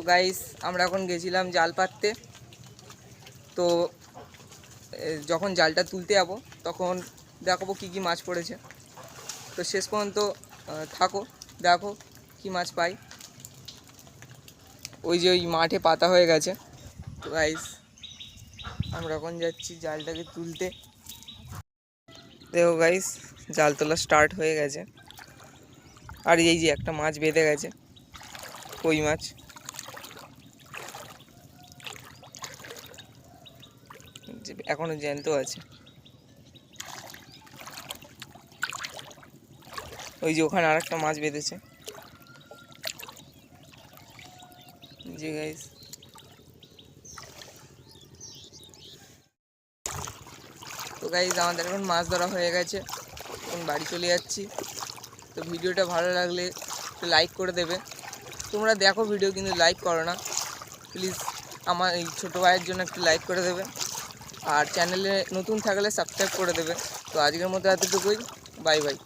Guys আমরা এখন গেছিলাম জাল পাততে। তো যখন জালটা তুলতে যাবো তখন দেখাবো কী কী মাছ পড়েছে। তো শেষ পর্যন্ত থাকো, দেখো কী মাছ পাই। ওই যে ওই মাঠে পাতা হয়ে গেছে। তো গাইস আমরা এখন যাচ্ছি জালটাকে তুলতে। দেখো গাইস জাল তোলা স্টার্ট হয়ে গেছে। আর এই যে একটা মাছ বেঁধে গেছে, কই মাছ। এখনো জ্যান্ত আছে। ওই যে ওখানে আর একটা মাছ বেঁধেছে। জি গাইস, তো গাইস আমাদের এখন মাছ ধরা হয়ে গেছে, এখন বাড়ি চলে যাচ্ছি। তো ভিডিওটা ভালো লাগলে একটু লাইক করে দেবে। তোমরা দেখো ভিডিও কিন্তু লাইক করো না, প্লিজ আমার এই ছোটো ভাইয়ের জন্য একটু লাইক করে দেবে। আর চ্যানেলে নতুন থাকলে সাবস্ক্রাইব করে দেবে। তো আজকের মতো এতটুকুই, বাই বাই।